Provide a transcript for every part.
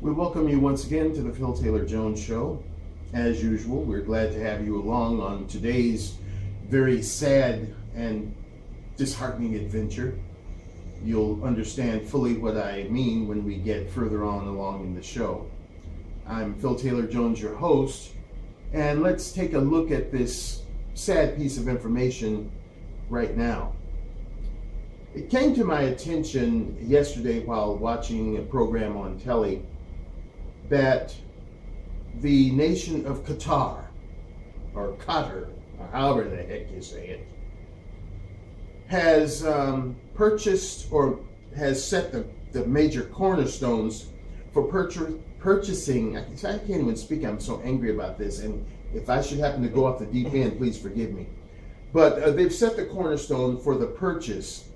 We welcome you once again to the Phil Taylor Jones Show. As usual, we're glad to have you along on today's very sad and disheartening adventure. You'll understand fully what I mean when we get further on along in the show. I'm Phil Taylor Jones, your host, and let's take a look at this sad piece of information right now. It came to my attention yesterday while watching a program on telly that the nation of Qatar, or Qatar, or however the heck you say it, has purchased or has set the major cornerstones for purchasing. I can't even speak, I'm so angry about this, and if I should happen to go off the deep end, please forgive me. But they've set the cornerstone for the purchase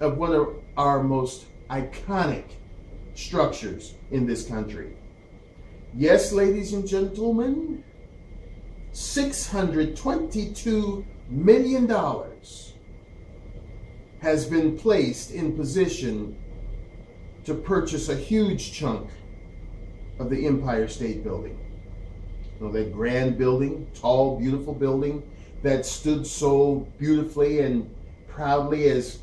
of one of our most iconic structures in this country. Yes, ladies and gentlemen, $622 million has been placed in position to purchase a huge chunk of the Empire State Building. You know, that grand building, tall, beautiful building that stood so beautifully and proudly as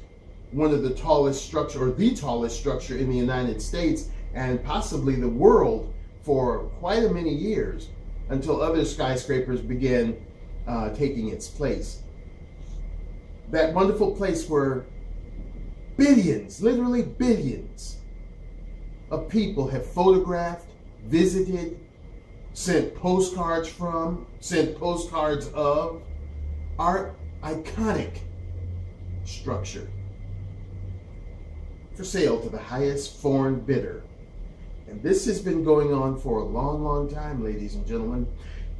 one of the tallest structure, or the tallest structure in the United States and possibly the world, for quite a many years, until other skyscrapers began taking its place. That wonderful place where billions, literally billions, of people have photographed, visited, sent postcards of our iconic structure for sale to the highest foreign bidder. And this has been going on for a long, long time, ladies and gentlemen.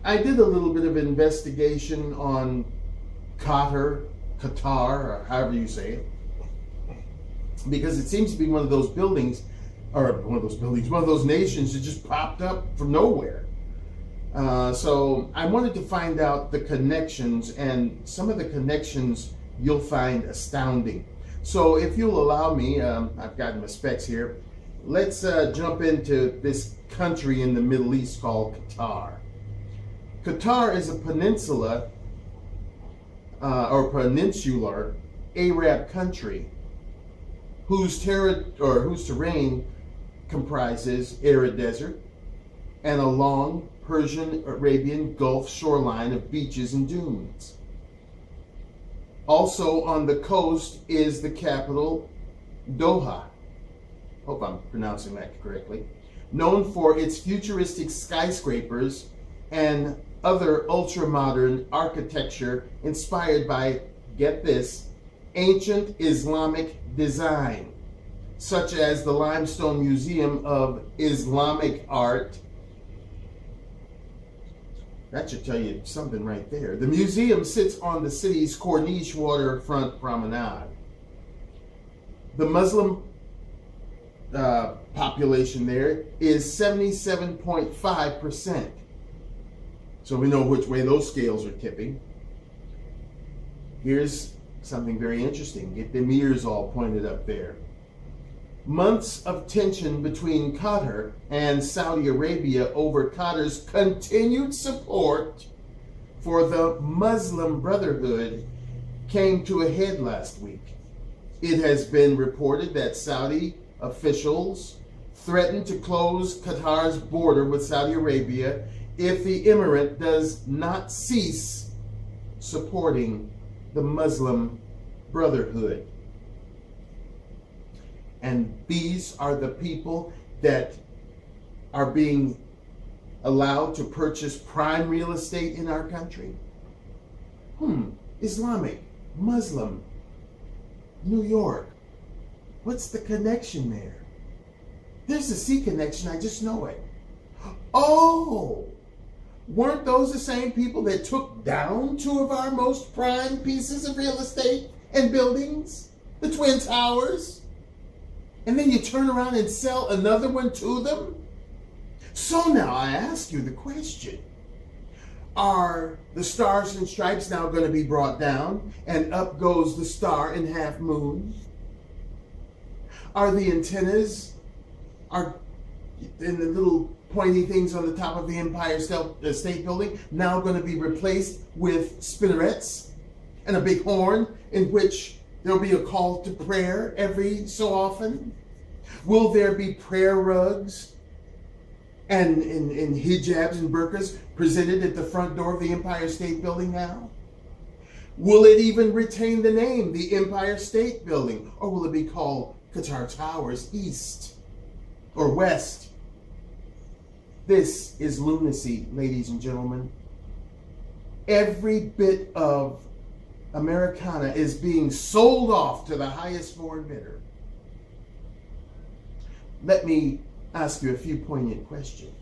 I did a little bit of investigation on Qatar, or however you say it, because it seems to be one of those nations that just popped up from nowhere. So I wanted to find out the connections, and some of the connections you'll find astounding. So if you'll allow me, I've got my specs here. Let's jump into this country in the Middle East called Qatar. Qatar is a peninsula or peninsular Arab country whose terrain comprises arid desert and a long Persian-Arabian Gulf shoreline of beaches and dunes. Also on the coast is the capital, Doha. Hope I'm pronouncing that correctly. Known for its futuristic skyscrapers and other ultra-modern architecture inspired by, get this, ancient Islamic design, such as the Limestone Museum of Islamic Art. That should tell you something right there. The museum sits on the city's Corniche waterfront promenade. The Muslim population there is 77.5%. So we know which way those scales are tipping. Here's something very interesting. Get them ears all pointed up there. Months of tension between Qatar and Saudi Arabia over Qatar's continued support for the Muslim Brotherhood came to a head last week. It has been reported that Saudi officials threatened to close Qatar's border with Saudi Arabia if the emirate does not cease supporting the Muslim Brotherhood. And these are the people that are being allowed to purchase prime real estate in our country. Islamic, Muslim, New York. What's the connection there? There's a C connection, I just know it. Oh, weren't those the same people that took down two of our most prime pieces of real estate and buildings? The Twin Towers? And then you turn around and sell another one to them? So now I ask you the question. Are the Stars and Stripes now going to be brought down and up goes the star and half moon? Are the antennas, are in the little pointy things on the top of the Empire State Building now going to be replaced with spinnerets and a big horn in which there'll be a call to prayer every so often? Will there be prayer rugs and in hijabs and burqas presented at the front door of the Empire State Building now? Will it even retain the name, the Empire State Building? Or will it be called Qatar Towers East or West? This is lunacy, ladies and gentlemen. Every bit of Americana is being sold off to the highest foreign bidder. Let me ask you a few poignant questions.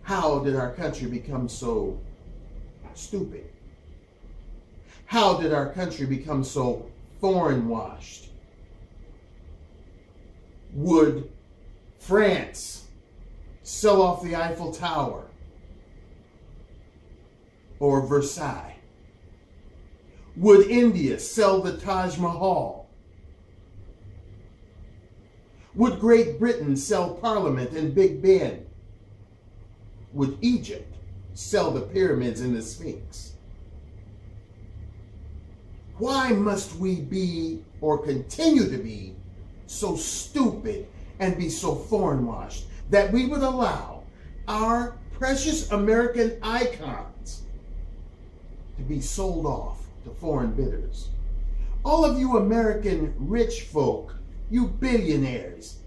How did our country become so stupid? How did our country become so foreign washed? Would France sell off the Eiffel Tower or Versailles? Would India sell the Taj Mahal? Would Great Britain sell Parliament and Big Ben? Would Egypt sell the pyramids and the Sphinx? Why must we be, or continue to be, so stupid and be so foreign washed that we would allow our precious American icons to be sold off to foreign bidders? All of you American rich folk, you billionaires,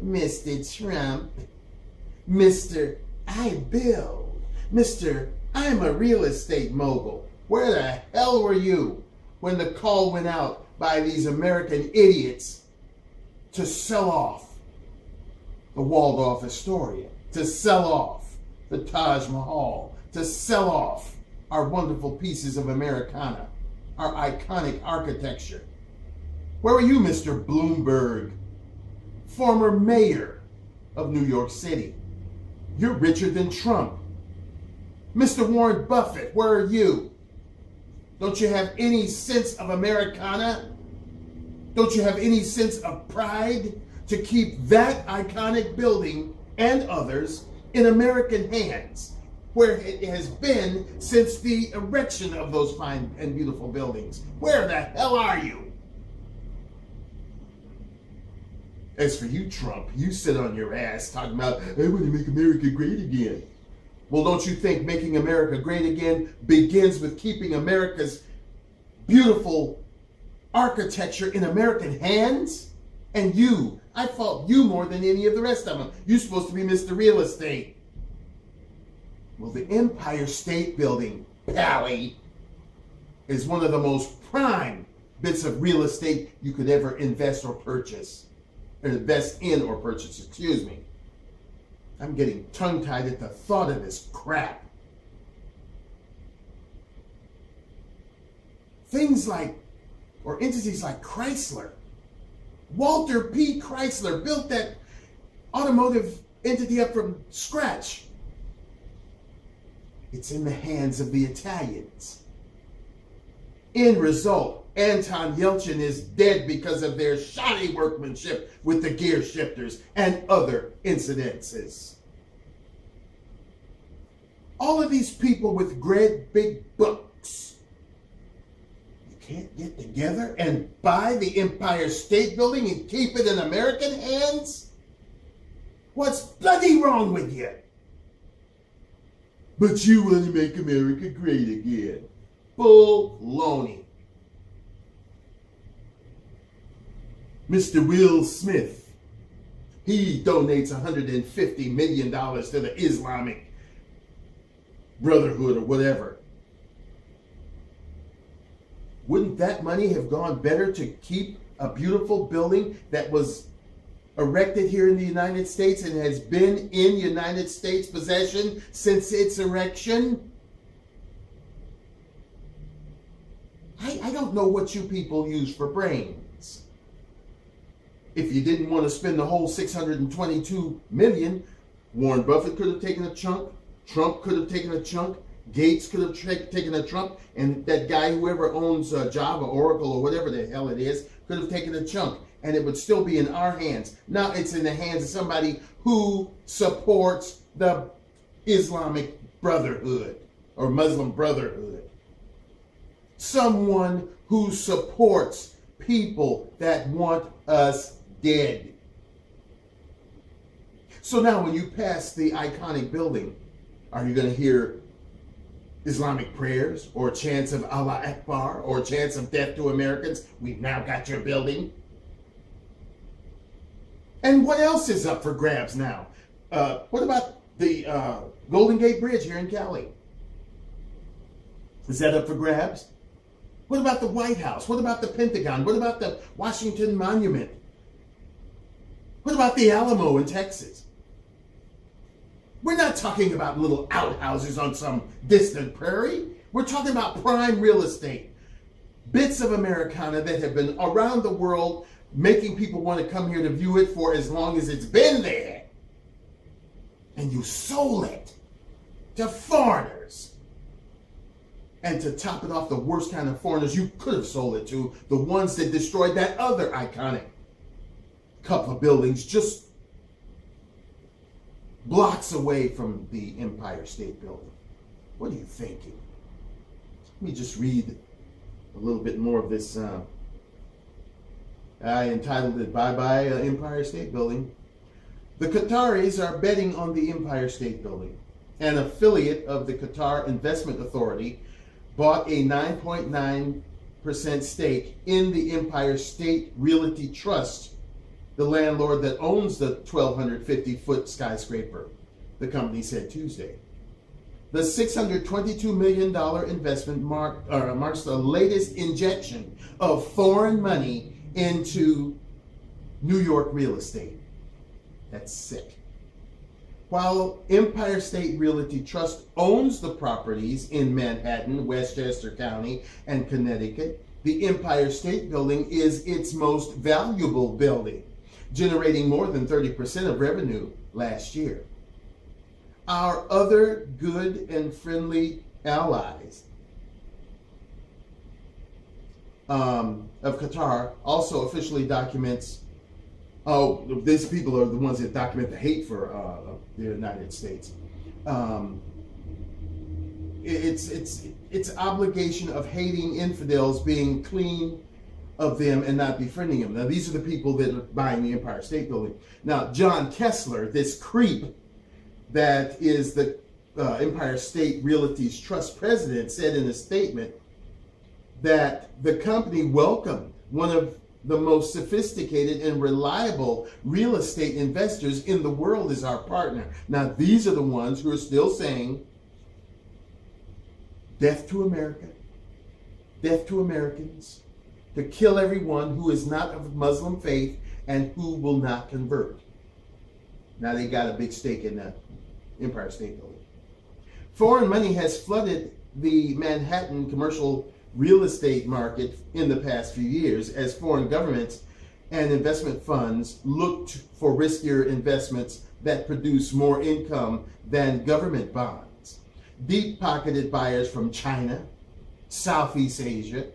Mr. Trump, Mr. I build, Mr. I'm a real estate mogul. Where the hell were you when the call went out by these American idiots to sell off the Waldorf Astoria, to sell off the Taj Mahal, to sell off our wonderful pieces of Americana, our iconic architecture? Where were you, Mr. Bloomberg, former mayor of New York City? You're richer than Trump. Mr. Warren Buffett, where are you? Don't you have any sense of Americana? Don't you have any sense of pride to keep that iconic building and others in American hands, where it has been since the erection of those fine and beautiful buildings? Where the hell are you? As for you, Trump, you sit on your ass talking about, I want to make America great again. Well, don't you think making America great again begins with keeping America's beautiful architecture in American hands? And you, I fault you more than any of the rest of them. You're supposed to be Mr. Real Estate. Well, the Empire State Building, Pally, is one of the most prime bits of real estate you could ever invest or purchase. Or invest in or purchase, excuse me. I'm getting tongue-tied at the thought of this crap. Things like, or entities like Chrysler. Walter P. Chrysler built that automotive entity up from scratch. It's in the hands of the Italians. End result, Anton Yelchin is dead because of their shoddy workmanship with the gear shifters and other incidences. All of these people with great big bucks, you can't get together and buy the Empire State Building and keep it in American hands? What's bloody wrong with you? But you want to make America great again. Baloney. Mr. Will Smith, he donates $150 million to the Islamic Brotherhood or whatever. wouldn't that money have gone better to keep a beautiful building that was erected here in the United States and has been in United States possession since its erection? I don't know what you people use for brains. If you didn't want to spend the whole $622 million, Warren Buffett could have taken a chunk, Trump could have taken a chunk, Gates could have taken a chunk, and that guy, whoever owns Java, Oracle, or whatever the hell it is, could have taken a chunk, and it would still be in our hands. Now it's in the hands of somebody who supports the Islamic Brotherhood or Muslim Brotherhood. Someone who supports people that want us dead. So now when you pass the iconic building, are you going to hear Islamic prayers or chants of Allah Akbar or chants of death to Americans? We've now got your building. And what else is up for grabs now? What about the Golden Gate Bridge here in Cali? Is that up for grabs? What about the White House? What about the Pentagon? What about the Washington Monument? What about the Alamo in Texas? We're not talking about little outhouses on some distant prairie. We're talking about prime real estate. Bits of Americana that have been around the world, making people want to come here to view it for as long as it's been there. And you sold it to foreigners. And to top it off, the worst kind of foreigners you could have sold it to, the ones that destroyed that other iconic couple of buildings just blocks away from the Empire State Building. What are you thinking? Let me just read a little bit more of this. I entitled it Bye-Bye Empire State Building. The Qataris are betting on the Empire State Building. An affiliate of the Qatar Investment Authority bought a 9.9% stake in the Empire State Realty Trust, the landlord that owns the 1,250-foot skyscraper, the company said Tuesday. The $622 million investment marks the latest injection of foreign money into New York real estate. That's sick. While Empire State Realty Trust owns the properties in Manhattan, Westchester County, and Connecticut, the Empire State Building is its most valuable building, generating more than 30% of revenue last year. Our other good and friendly allies of Qatar also officially documents. Oh, these people are the ones that document the hate for the United States. It's obligation of hating infidels, being clean of them and not befriending them. Now, these are the people that are buying the Empire State Building. Now, John Kessler, this creep that is the Empire State Realty's Trust president, said in a statement that the company welcomed one of the most sophisticated and reliable real estate investors in the world as our partner. Now, these are the ones who are still saying, death to America, death to Americans, to kill everyone who is not of Muslim faith and who will not convert. Now they got a big stake in the Empire State Building. Foreign money has flooded the Manhattan commercial real estate market in the past few years as foreign governments and investment funds looked for riskier investments that produce more income than government bonds. Deep-pocketed buyers from China, Southeast Asia,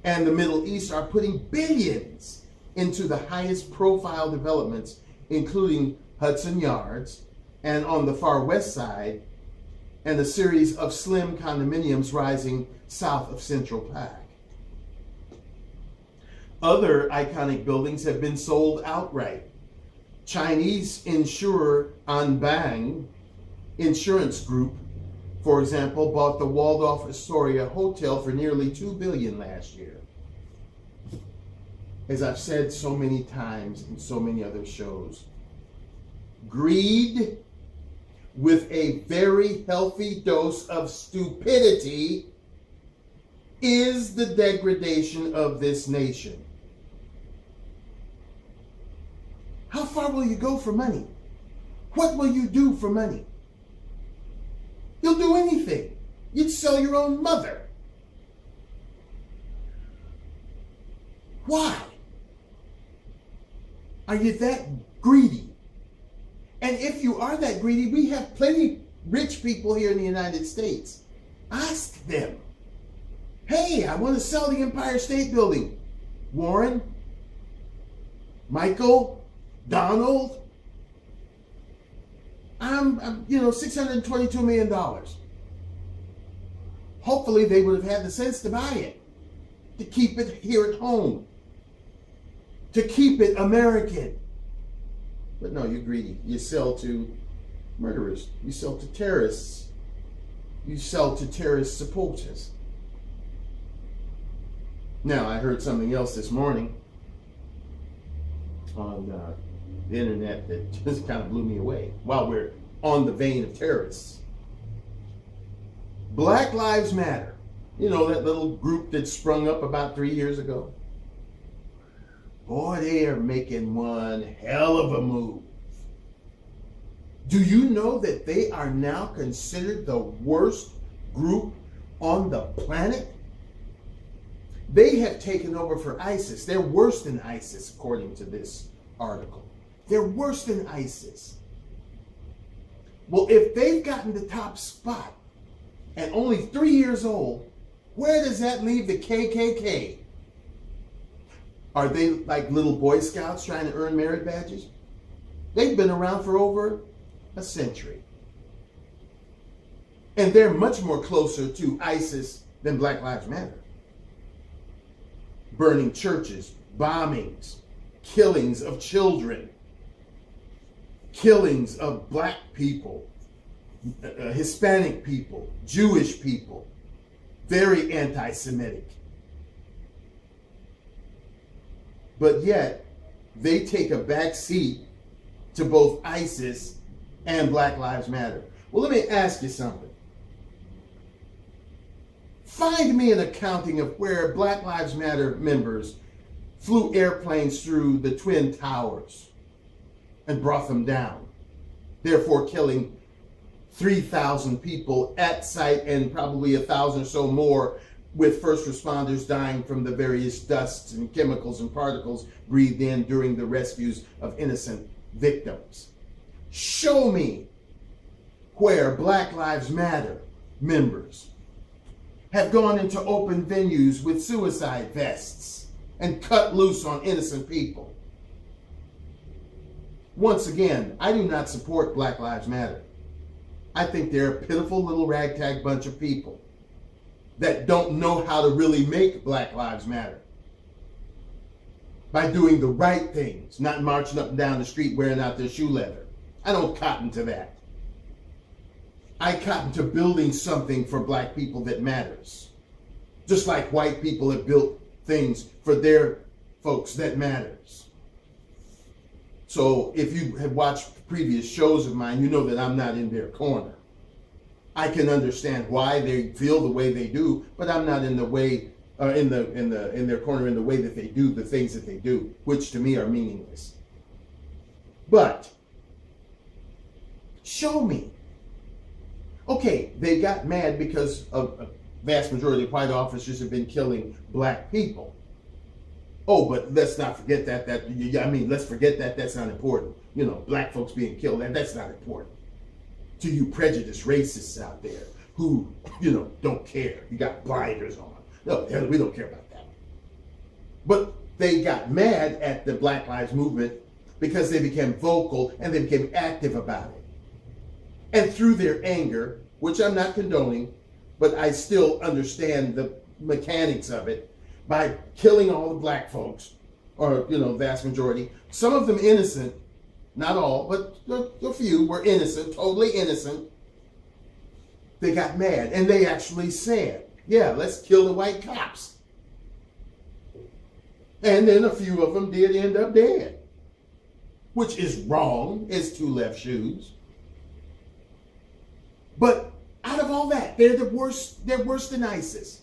and the Middle East are putting billions into the highest profile developments, including Hudson Yards, and on the far west side, and a series of slim condominiums rising south of Central Park. Other iconic buildings have been sold outright. Chinese insurer Anbang Insurance Group, for example, bought the Waldorf Astoria Hotel for nearly $2 billion last year. As I've said so many times in so many other shows, greed with a very healthy dose of stupidity is the degradation of this nation. How far will you go for money? What will you do for money? You'll do anything. You'd sell your own mother. Why? Are you that greedy? And if you are that greedy, we have plenty rich people here in the United States. Ask them. Hey, I want to sell the Empire State Building. Warren? Michael? Donald? I'm $622 million. Hopefully they would have had the sense to buy it, to keep it here at home, to keep it American. But no, you're greedy. You sell to murderers. You sell to terrorists. You sell to terrorist supporters. Now, I heard something else this morning on the internet that just kind of blew me away while we're on the vein of terrorists. Black Lives Matter. You know, that little group that sprung up about 3 years ago? Boy, they are making one hell of a move. Do you know that they are now considered the worst group on the planet? They have taken over for ISIS. They're worse than ISIS, according to this article. They're worse than ISIS. Well, if they've gotten the top spot and only 3 years old, where does that leave the KKK? Are they like little Boy Scouts trying to earn merit badges? They've been around for over a century. And they're much more closer to ISIS than Black Lives Matter. Burning churches, bombings, killings of children, killings of black people, Hispanic people, Jewish people, very anti-Semitic. But yet, they take a back seat to both ISIS and Black Lives Matter. Well, let me ask you something. Find me an accounting of where Black Lives Matter members flew airplanes through the Twin Towers and brought them down, therefore killing 3,000 people at site and probably 1,000 or so more, with first responders dying from the various dusts and chemicals and particles breathed in during the rescues of innocent victims. Show me where Black Lives Matter members have gone into open venues with suicide vests and cut loose on innocent people. Once again, I do not support Black Lives Matter. I think they're a pitiful little ragtag bunch of people that don't know how to really make Black Lives Matter by doing the right things, not marching up and down the street wearing out their shoe leather. I don't cotton to that. I cotton to building something for black people that matters. Just like white people have built things for their folks that matters. So if you have watched previous shows of mine, you know that I'm not in their corner. I can understand why they feel the way they do, but I'm not in the way, in their corner in the way that they do the things that they do, which to me are meaningless. But show me. Okay, they got mad because a vast majority of white officers have been killing black people. Oh, but let's not forget that. Let's forget that. That's not important. You know, black folks being killed, that's not important. To you prejudiced racists out there who, don't care. You got blinders on. No, we don't care about that. But they got mad at the Black Lives Movement because they became vocal and they became active about it. And through their anger, which I'm not condoning, but I still understand the mechanics of it, by killing all the black folks, or, vast majority, some of them innocent, not all, but a few were innocent, totally innocent. They got mad and they actually said, yeah, let's kill the white cops. And then a few of them did end up dead, which is wrong as two left shoes. But out of all that, they're worse than ISIS.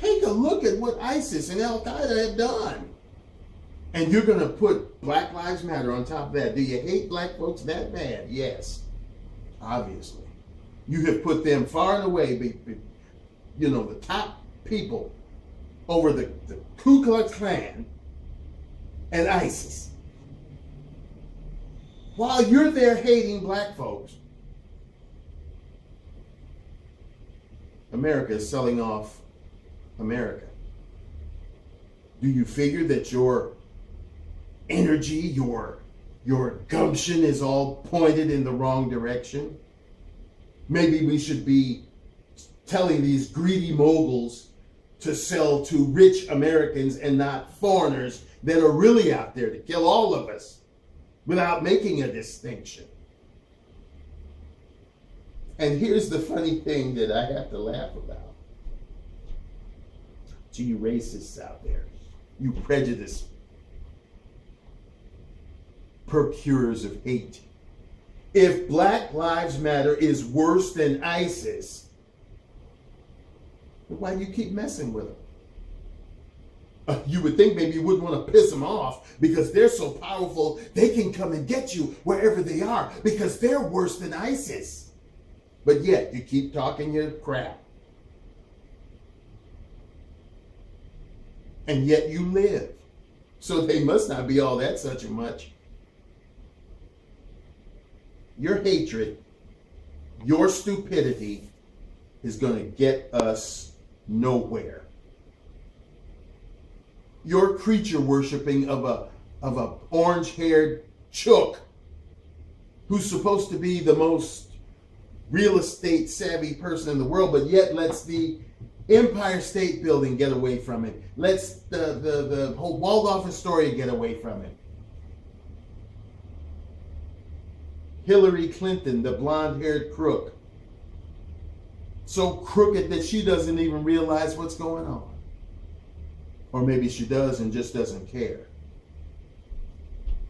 Take a look at what ISIS and Al-Qaeda have done. And you're going to put Black Lives Matter on top of that. Do you hate black folks that bad? Yes, obviously. You have put them far and away, the top people over the Ku Klux Klan and ISIS. While you're there hating black folks, America is selling off America. Do you figure that your energy, your gumption is all pointed in the wrong direction? Maybe we should be telling these greedy moguls to sell to rich Americans and not foreigners that are really out there to kill all of us without making a distinction. And here's the funny thing that I have to laugh about. To you racists out there, you prejudice procurers of hate. If Black Lives Matter is worse than ISIS, then why do you keep messing with them? You would think maybe you wouldn't want to piss them off because they're so powerful they can come and get you wherever they are because they're worse than ISIS. But yet you keep talking your crap. And yet you live. So they must not be all that such a much. Your hatred, your stupidity is going to get us nowhere. Your creature worshiping of a orange-haired chook who's supposed to be the most real estate savvy person in the world, but yet lets the Empire State Building get away from it. Let's the whole Waldorf Astoria get away from it. Hillary Clinton, the blonde-haired crook. So crooked that she doesn't even realize what's going on. Or maybe she does and just doesn't care.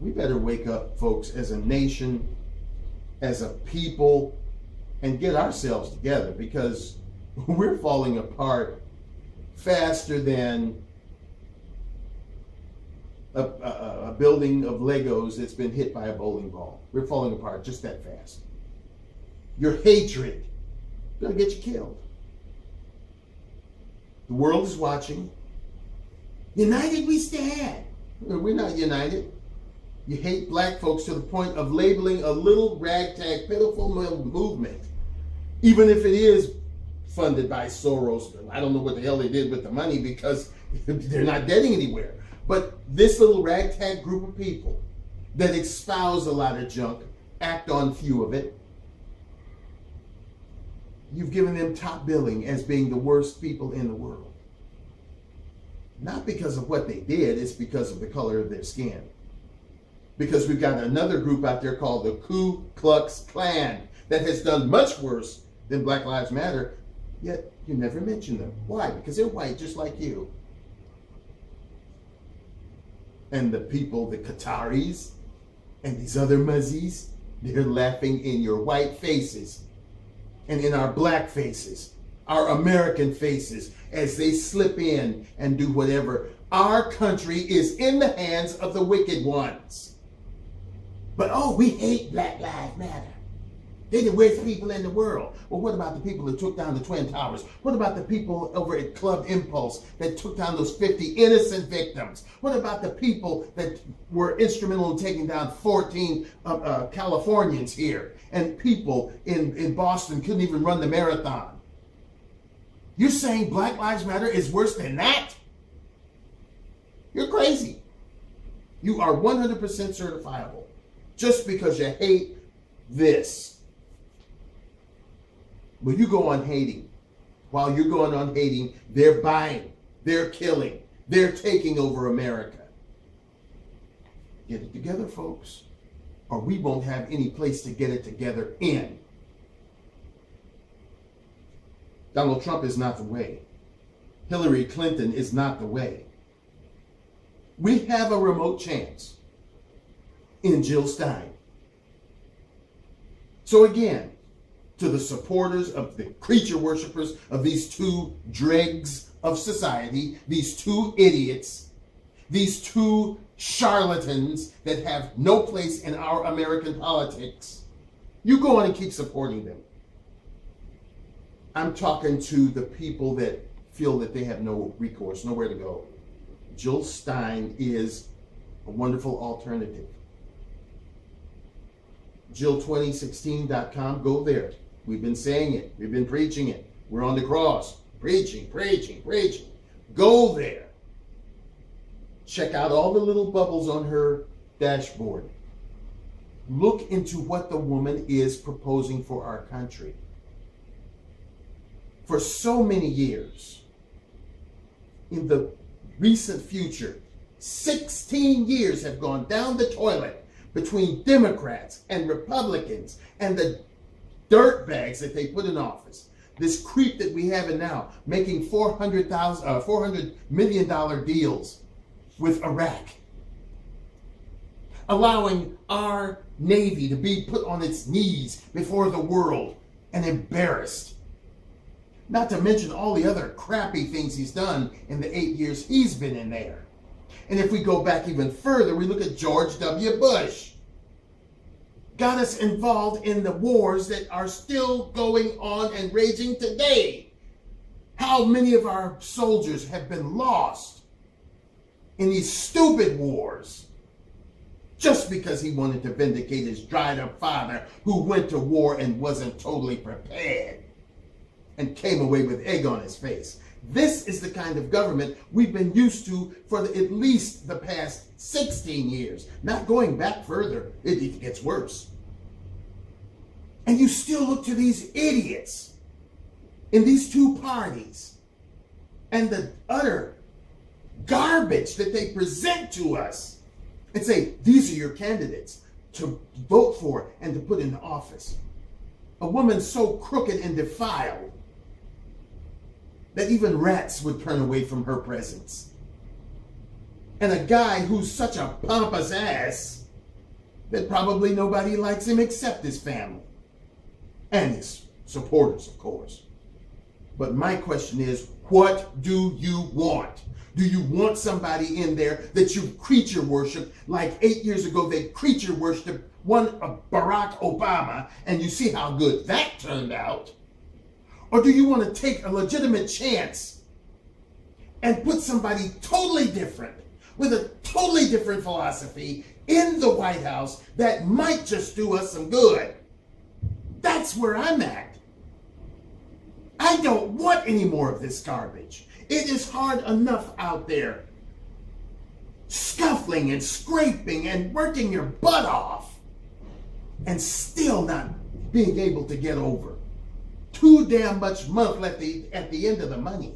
We better wake up, folks, as a nation, as a people, and get ourselves together because we're falling apart faster than a building of Legos that's been hit by a bowling ball. We're falling apart just that fast. Your hatred is going to get you killed. The world is watching. United we stand. We're not united. You hate black folks to the point of labeling a little ragtag, pitiful movement, even if it is funded by Soros. I don't know what the hell they did with the money because they're not getting anywhere. But this little ragtag group of people that espouse a lot of junk, act on few of it, you've given them top billing as being the worst people in the world. Not because of what they did, it's because of the color of their skin. Because we've got another group out there called the Ku Klux Klan that has done much worse than Black Lives Matter, yet you never mention them. Why? Because they're white just like you. And the people, the Qataris, and these other muzzies, they're laughing in your white faces and in our black faces, our American faces, as they slip in and do whatever. Our country is in the hands of the wicked ones. But, we hate Black Lives Matter. They're the worst people in the world. Well, what about the people that took down the Twin Towers? What about the people over at Club Impulse that took down those 50 innocent victims? What about the people that were instrumental in taking down 14 Californians here? And people in Boston couldn't even run the marathon. You're saying Black Lives Matter is worse than that? You're crazy. You are 100% certifiable just because you hate this. Well, you go on hating. While you're going on hating, they're buying, they're killing, they're taking over America. Get it together, folks, or we won't have any place to get it together in. Donald Trump is not the way. Hillary Clinton is not the way. We have a remote chance in Jill Stein. So again, to the supporters of the creature worshipers of these two dregs of society, these two idiots, these two charlatans that have no place in our American politics, you go on and keep supporting them. I'm talking to the people that feel that they have no recourse, nowhere to go. Jill Stein is a wonderful alternative. Jill2016.com, go there. We've been saying it. We've been preaching it. We're on the cross. Preaching. Go there. Check out all the little bubbles on her dashboard. Look into what the woman is proposing for our country. For so many years, in the recent future, 16 years have gone down the toilet between Democrats and Republicans and the dirtbags that they put in office. This creep that we have now, making $400 million deals with Iraq, allowing our Navy to be put on its knees before the world and embarrassed. Not to mention all the other crappy things he's done in the 8 years he's been in there. And if we go back even further, we look at George W. Bush. Got us involved in the wars that are still going on and raging today. How many of our soldiers have been lost in these stupid wars just because he wanted to vindicate his dried up father who went to war and wasn't totally prepared and came away with egg on his face. This is the kind of government we've been used to for at least the past 16 years. Not going back further, it gets worse. And you still look to these idiots in these two parties and the utter garbage that they present to us and say, these are your candidates to vote for and to put in office. A woman so crooked and defiled that even rats would turn away from her presence. And a guy who's such a pompous ass that probably nobody likes him except his family. And his supporters, of course. But my question is, what do you want? Do you want somebody in there that you creature worship like 8 years ago they creature worshiped one of Barack Obama and you see how good that turned out? Or do you want to take a legitimate chance and put somebody totally different with a totally different philosophy in the White House that might just do us some good? That's where I'm at. I don't want any more of this garbage. It is hard enough out there scuffling and scraping and working your butt off and still not being able to get over. Too damn much month at the end of the money.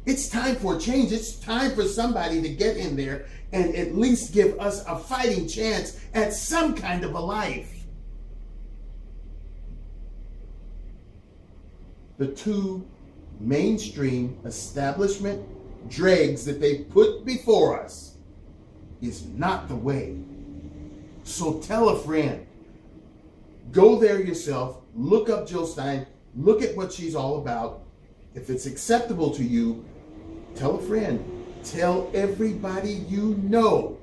It's time for a change. It's time for somebody to get in there and at least give us a fighting chance at some kind of a life. The two mainstream establishment dregs that they put before us is not the way. So tell a friend. Go there yourself. Look up Jill Stein. Look at what she's all about. If it's acceptable to you, tell a friend. Tell everybody you know.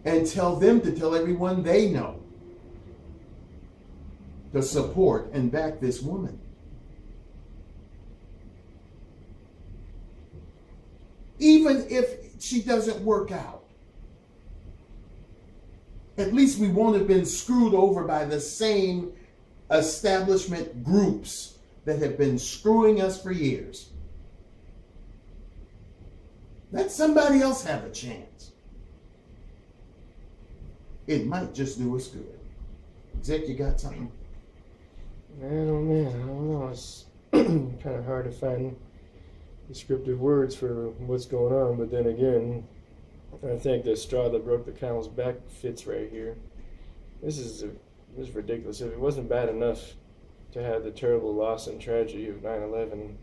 And tell them to tell everyone they know to support and back this woman. Even if she doesn't work out, at least we won't have been screwed over by the same establishment groups that have been screwing us for years. Let somebody else have a chance. It might just do us good. Zach, you got something? Man, oh man, I don't know. It's kind of hard to find descriptive words for what's going on, but then again, I think the straw that broke the camel's back fits right here. This is ridiculous. If it wasn't bad enough to have the terrible loss and tragedy of 9/11,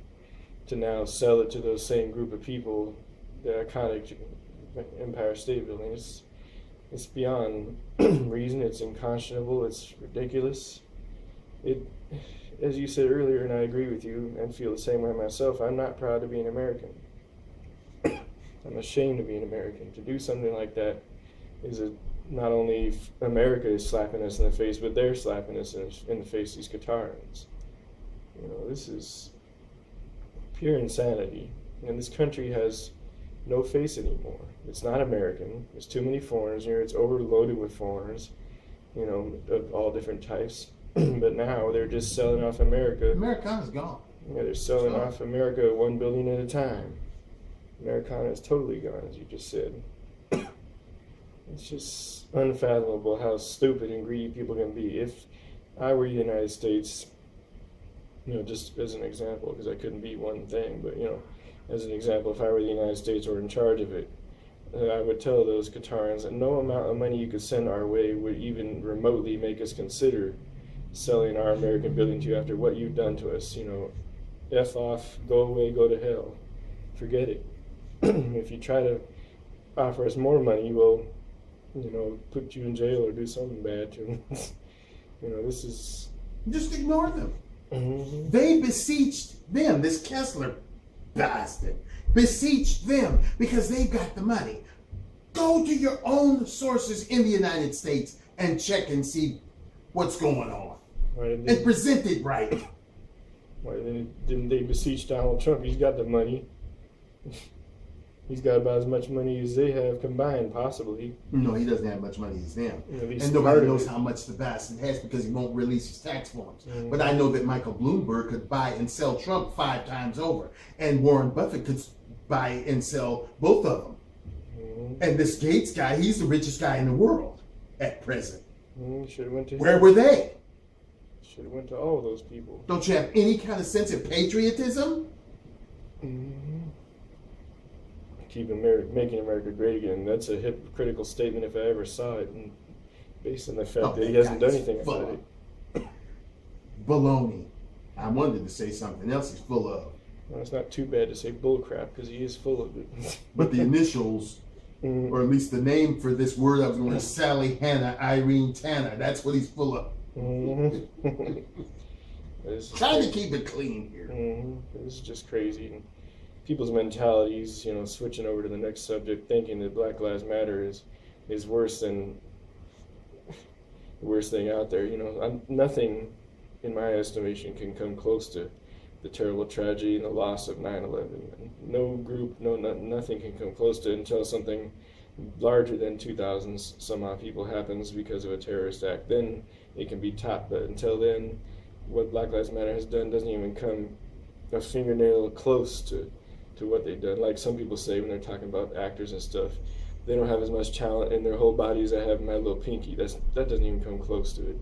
to now sell it to those same group of people, the iconic Empire State Building, it's beyond reason. It's unconscionable. It's ridiculous. as you said earlier, and I agree with you and feel the same way myself, I'm not proud to be an American. I'm ashamed to be an American. To do something like that is not only America is slapping us in the face, but they're slapping us in the face, these Qatarians. You know, this is pure insanity. And this country has no face anymore. It's not American. There's too many foreigners here. It's overloaded with foreigners, you know, of all different types. But now they're just selling off America. Americana's gone. Yeah, they're selling off America 1 billion at a time. Americana is totally gone, as you just said. It's just unfathomable how stupid and greedy people can be. If I were the United States, you know, just as an example, because I couldn't be one thing, but, you know, as an example, if I were the United States or in charge of it, I would tell those Qatarians that no amount of money you could send our way would even remotely make us consider selling our American building to you after what you've done to us. You know, F off, go away, go to hell. Forget it. If you try to offer us more money, we'll, you know, put you in jail or do something bad to them. You know, this is... Just ignore them. Mm-hmm. They beseeched them, this Kessler bastard, beseeched them because they've got the money. Go to your own sources in the United States and check and see what's going on. And present it right. Why didn't they beseech Donald Trump? He's got the money. He's got about as much money as they have combined, possibly. No, he doesn't have much money as them. Yeah, and nobody knows how much the bastard has because he won't release his tax forms. Mm-hmm. But I know that Michael Bloomberg could buy and sell Trump 5 times over. And Warren Buffett could buy and sell both of them. Mm-hmm. And this Gates guy, he's the richest guy in the world at present. Should have went to Where were they? Should have went to all of those people. Don't you have any kind of sense of patriotism? Mm-hmm. Making America great again. That's a hypocritical statement if I ever saw it, and based on the fact that he hasn't done anything about it. Baloney. I wanted to say something else he's full of. Well, it's not too bad to say bullcrap because he is full of it. But the initials, or at least the name for this word I was going to Sally, Hannah, Irene, Tanner. That's what he's full of. Mm-hmm. Trying to keep it clean here. Mm-hmm. This is just crazy. And people's mentalities, you know, switching over to the next subject, thinking that Black Lives Matter is worse than the worst thing out there. You know, nothing, in my estimation, can come close to the terrible tragedy and the loss of 9/11. No group, nothing can come close to it until something larger than 2,000 some odd people happens because of a terrorist act. Then it can be topped. But until then, what Black Lives Matter has done doesn't even come a fingernail close to what they've done. Like some people say when they're talking about actors and stuff, they don't have as much talent in their whole body as I have in my little pinky. That doesn't even come close to it.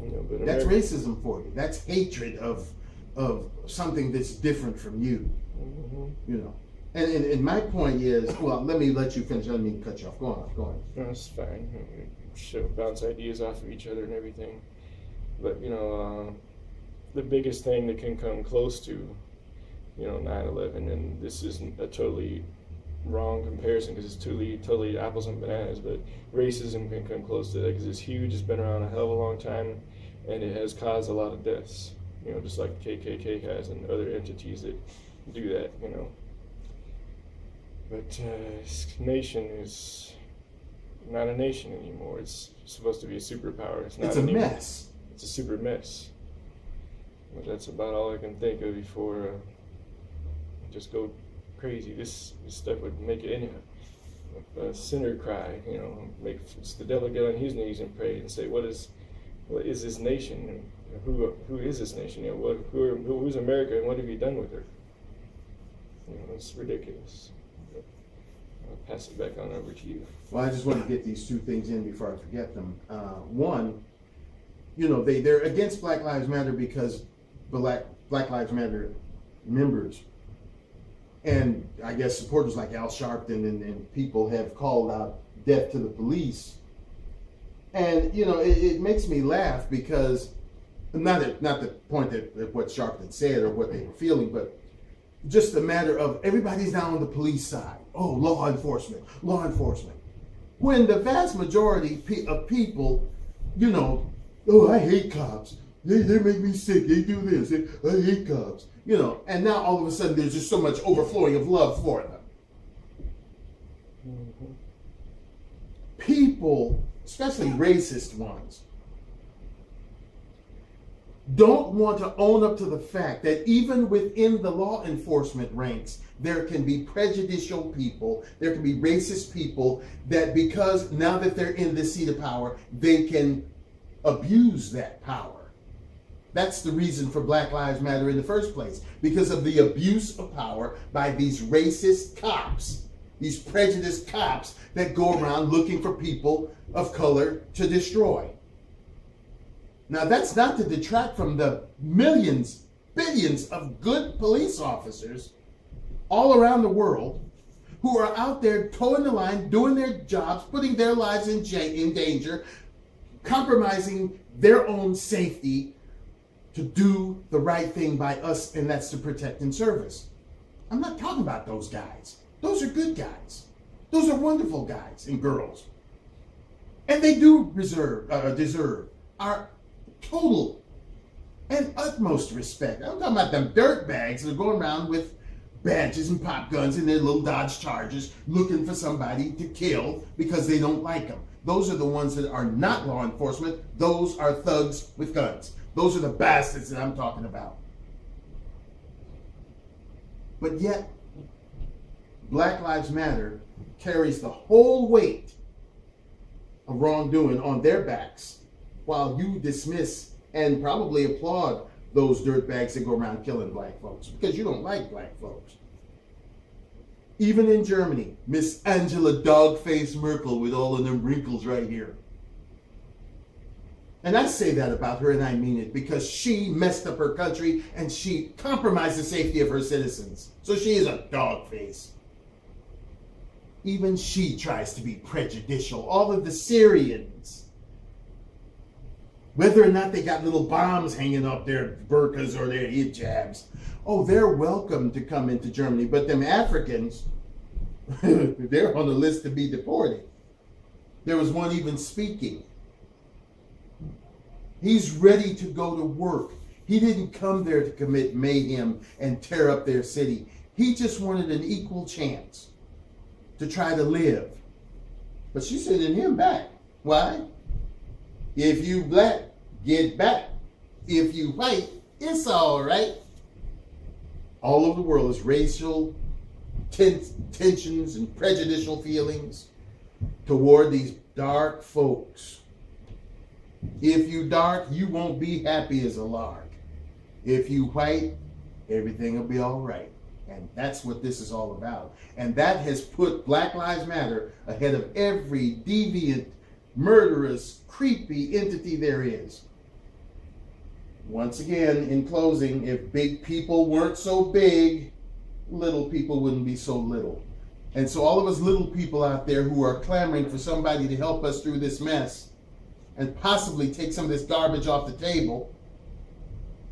You know, but that's racism for you. That's hatred of something that's different from you. Mm-hmm. You know. And my point is, well, let me let you finish. I don't mean to cut you off. Go on. No, that's fine. We should bounce ideas off of each other and everything. But, you know, the biggest thing that can come close to, you know, 9/11, and this isn't a totally wrong comparison because it's totally apples and bananas, but racism can come close to that because it's huge, it's been around a hell of a long time, and it has caused a lot of deaths, you know, just like KKK has and other entities that do that, you know. But this nation is not a nation anymore. It's supposed to be a superpower. It's not a mess. It's a super mess. But that's about all I can think of before just go crazy. This stuff would make it a sinner cry, you know, make the devil get on his knees and pray and say, what is this nation? And who is this nation? You know, who's America and what have you done with her? You know, it's ridiculous. But I'll pass it back on over to you. Well, I just want to get these 2 things in before I forget them. One, you know, they're against Black Lives Matter because Black Lives Matter members and I guess supporters like Al Sharpton and people have called out death to the police. And, you know, it makes me laugh because, not the point that what Sharpton said or what they were feeling, but just the matter of everybody's now on the police side. Oh, law enforcement. When the vast majority of people, you know, oh, I hate cops. they make me sick. They do this. I hate cops. You know, and now all of a sudden there's just so much overflowing of love for them. Mm-hmm. People, especially racist ones, don't want to own up to the fact that even within the law enforcement ranks, there can be prejudicial people, there can be racist people that because now that they're in this seat of power, they can abuse that power. That's the reason for Black Lives Matter in the first place, because of the abuse of power by these racist cops, these prejudiced cops that go around looking for people of color to destroy. Now, that's not to detract from the millions, billions of good police officers all around the world who are out there towing the line, doing their jobs, putting their lives in danger, compromising their own safety to do the right thing by us, and that's to protect and service. I'm not talking about those guys. Those are good guys. Those are wonderful guys and girls. And they do deserve our total and utmost respect. I'm talking about them dirt bags that are going around with badges and pop guns in their little Dodge Chargers looking for somebody to kill because they don't like them. Those are the ones that are not law enforcement. Those are thugs with guns. Those are the bastards that I'm talking about. But yet, Black Lives Matter carries the whole weight of wrongdoing on their backs, while you dismiss and probably applaud those dirtbags that go around killing black folks because you don't like black folks. Even in Germany, Miss Angela Dogface Merkel with all of them wrinkles right here. And I say that about her and I mean it, because she messed up her country and she compromised the safety of her citizens. So she is a dog face. Even she tries to be prejudicial. All of the Syrians, whether or not they got little bombs hanging up their burqas or their hijabs, oh, they're welcome to come into Germany. But them Africans, they're on the list to be deported. There was one even speaking. He's ready to go to work. He didn't come there to commit mayhem and tear up their city. He just wanted an equal chance to try to live. But she's sending him back. Why? If you black, get back. If you white, it's all right. All over the world is racial tensions and prejudicial feelings toward these dark folks. If you dark, you won't be happy as a lark. If you white, everything will be all right. And that's what this is all about. And that has put Black Lives Matter ahead of every deviant, murderous, creepy entity there is. Once again, in closing, if big people weren't so big, little people wouldn't be so little. And so all of us little people out there who are clamoring for somebody to help us through this mess and possibly take some of this garbage off the table,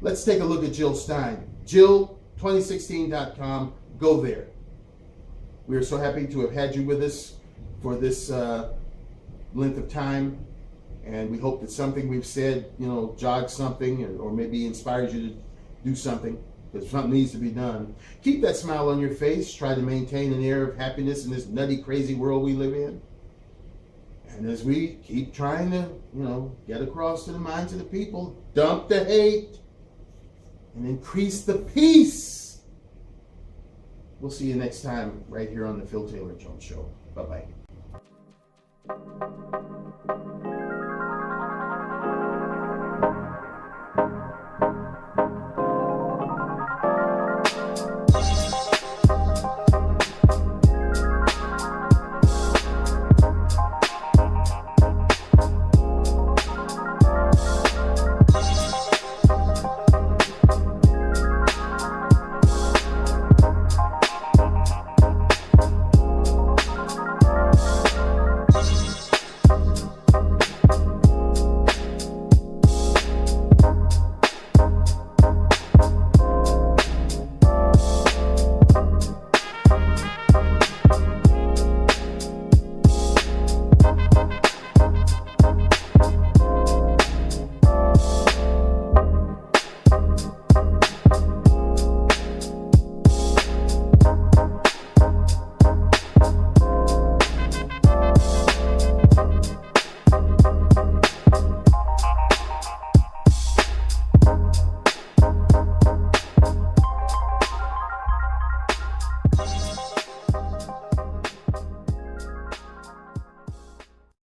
let's take a look at Jill Stein. Jill2016.com. Go there. We are so happy to have had you with us for this length of time. And we hope that something we've said, jogs something or maybe inspires you to do something, because something needs to be done. Keep that smile on your face. Try to maintain an air of happiness in this nutty, crazy world we live in. And as we keep trying to, get across to the minds of the people, dump the hate and increase the peace. We'll see you next time right here on the Phil Taylor Jones Show. Bye-bye.